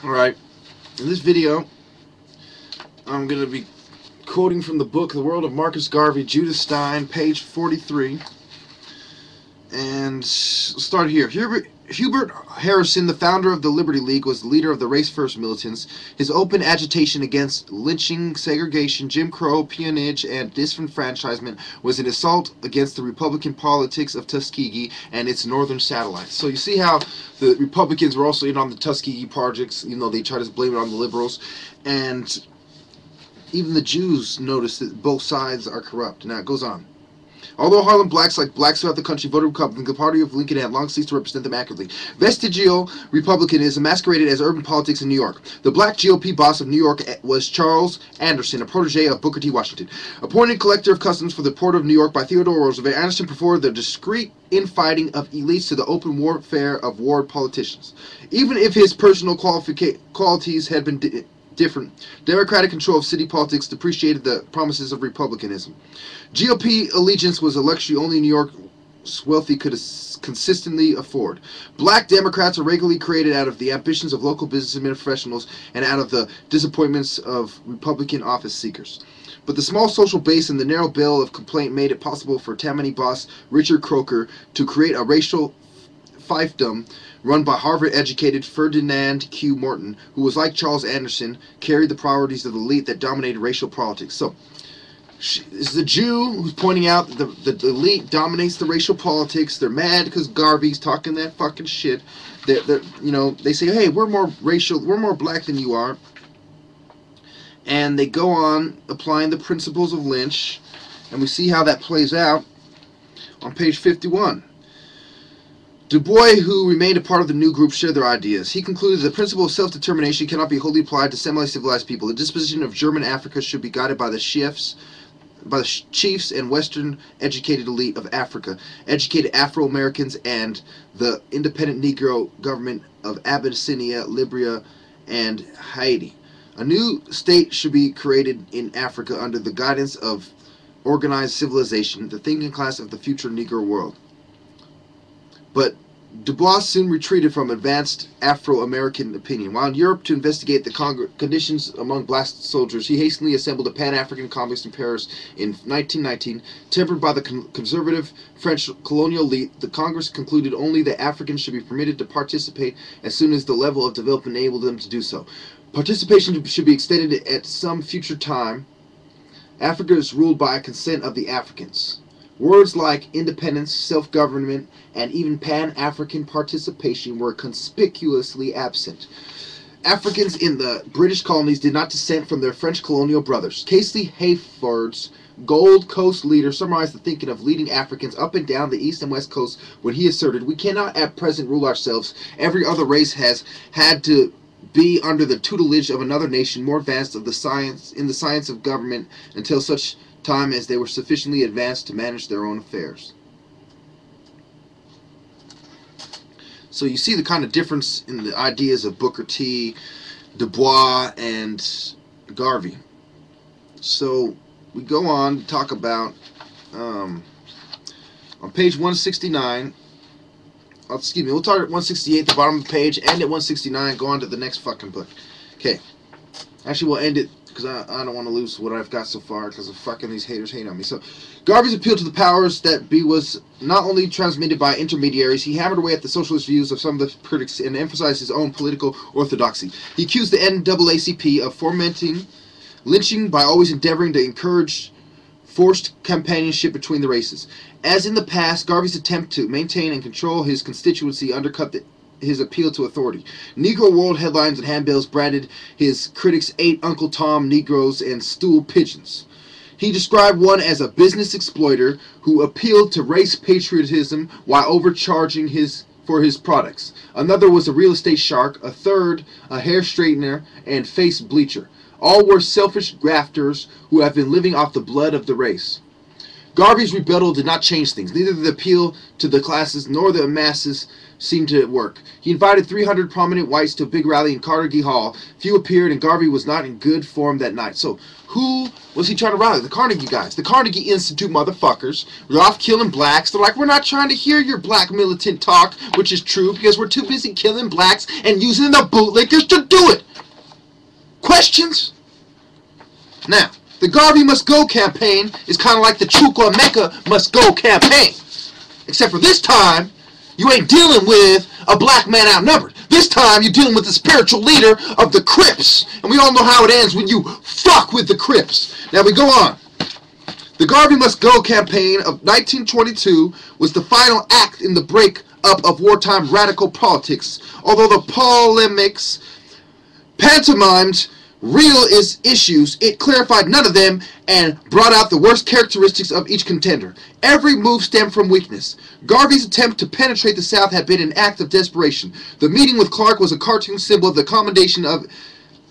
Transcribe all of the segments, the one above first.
Alright, in this video, I'm going to be quoting from the book The World of Marcus Garvey, Judith Stein, page 43. And we'll start here. Hubert Harrison, the founder of the Liberty League, was the leader of the Race First militants. His open agitation against lynching, segregation, Jim Crow, peonage, and disenfranchisement was an assault against the Republican politics of Tuskegee and its northern satellites. So you see how the Republicans were also in on the Tuskegee projects, even though they try to blame it on the liberals. And even the Jews noticed that both sides are corrupt. Now it goes on. Although Harlem blacks, like blacks throughout the country, voted Republican, the party of Lincoln had long ceased to represent them accurately. Vestigial republicanism masqueraded as urban politics in New York. The black GOP boss of New York was Charles Anderson, a protege of Booker T. Washington. Appointed collector of customs for the port of New York by Theodore Roosevelt, Anderson preferred the discreet infighting of elites to the open warfare of ward politicians. Even if his personal qualities had been different, Democratic control of city politics depreciated the promises of republicanism. GOP allegiance was a luxury only New York's wealthy could consistently afford. Black Democrats are regularly created out of the ambitions of local businessmen and professionals and out of the disappointments of Republican office seekers. But the small social base and the narrow bill of complaint made it possible for Tammany boss Richard Croker to create a racial fiefdom run by Harvard-educated Ferdinand Q. Morton, who was like Charles Anderson, carried the priorities of the elite that dominated racial politics. So, this is a Jew who's pointing out that the elite dominates the racial politics. They're mad because Garvey's talking that fucking shit. They say, hey, we're more racial, we're more black than you are. And they go on applying the principles of Lynch, and we see how that plays out on page 51. Du Bois, who remained a part of the new group, shared their ideas. He concluded that the principle of self-determination cannot be wholly applied to semi-civilized people. The disposition of German Africa should be guided by the chiefs and Western educated elite of Africa, educated Afro-Americans, and the independent Negro government of Abyssinia, Libya, and Haiti. A new state should be created in Africa under the guidance of organized civilization, the thinking class of the future Negro world. But Du Bois soon retreated from advanced Afro-American opinion. While in Europe to investigate the conditions among black soldiers, he hastily assembled a Pan-African Congress in Paris in 1919. Tempered by the conservative French colonial elite, the Congress concluded only that Africans should be permitted to participate as soon as the level of development enabled them to do so. Participation should be extended at some future time. Africa is ruled by a consent of the Africans. Words like independence, self-government, and even Pan-African participation were conspicuously absent. Africans in the British colonies did not dissent from their French colonial brothers. Casey Hayford's Gold Coast leader summarized the thinking of leading Africans up and down the East and West Coast when he asserted, "We cannot at present rule ourselves. Every other race has had to be under the tutelage of another nation more advanced in the science of government until such time as they were sufficiently advanced to manage their own affairs." So you see the kind of difference in the ideas of Booker T, Du Bois, and Garvey. So we go on to talk about, on page 169, excuse me, we'll start at 168, the bottom of the page, end at 169, go on to the next fucking book. Okay. Actually, we'll end it, because I don't want to lose what I've got so far, because of fucking these haters hate on me. So, Garvey's appeal to the powers that be was not only transmitted by intermediaries, he hammered away at the socialist views of some of the critics and emphasized his own political orthodoxy. He accused the NAACP of fomenting lynching by always endeavoring to encourage forced companionship between the races. As in the past, Garvey's attempt to maintain and control his constituency undercut his appeal to authority. Negro World headlines and handbills branded his critics 8 Uncle Tom Negroes and stool pigeons. He described one as a business exploiter who appealed to race patriotism while overcharging for his products. Another was a real estate shark. A third, a hair straightener and face bleacher. All were selfish grafters who have been living off the blood of the race. Garvey's rebuttal did not change things. Neither the appeal to the classes nor the masses seemed to work. He invited 300 prominent whites to a big rally in Carnegie Hall. Few appeared, and Garvey was not in good form that night. So, who was he trying to rally? The Carnegie guys. The Carnegie Institute motherfuckers. They're off killing blacks. They're like, we're not trying to hear your black militant talk, which is true, because we're too busy killing blacks and using the bootlickers to do it. Questions? Now, the Garvey Must Go campaign is kind of like the Chukwa Mecca Must Go campaign. Except for this time, you ain't dealing with a black man outnumbered. This time, you're dealing with the spiritual leader of the Crips. And we all know how it ends when you fuck with the Crips. Now, we go on. The Garvey Must Go campaign of 1922 was the final act in the break-up of wartime radical politics. Although the polemics pantomimed real issues, it clarified none of them and brought out the worst characteristics of each contender. Every move stemmed from weakness. Garvey's attempt to penetrate the South had been an act of desperation. The meeting with Clark was a cartoon symbol of the commendation of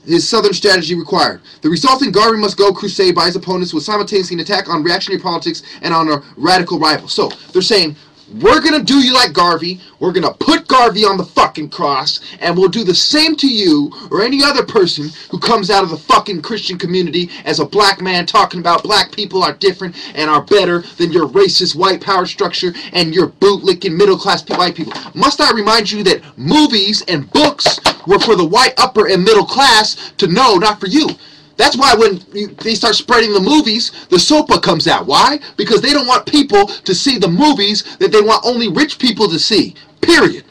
his Southern strategy required. The resulting Garvey Must Go crusade by his opponents was simultaneously an attack on reactionary politics and on a radical rival. So, they're saying, we're going to do you like Garvey, we're going to put Garvey on the fucking cross, and we'll do the same to you or any other person who comes out of the fucking Christian community as a black man talking about black people are different and are better than your racist white power structure and your bootlicking middle-class white people. Must I remind you that movies and books were for the white upper and middle class to know, not for you. That's why when they start spreading the movies, the SOPA comes out. Why? Because they don't want people to see the movies that they want only rich people to see. Period.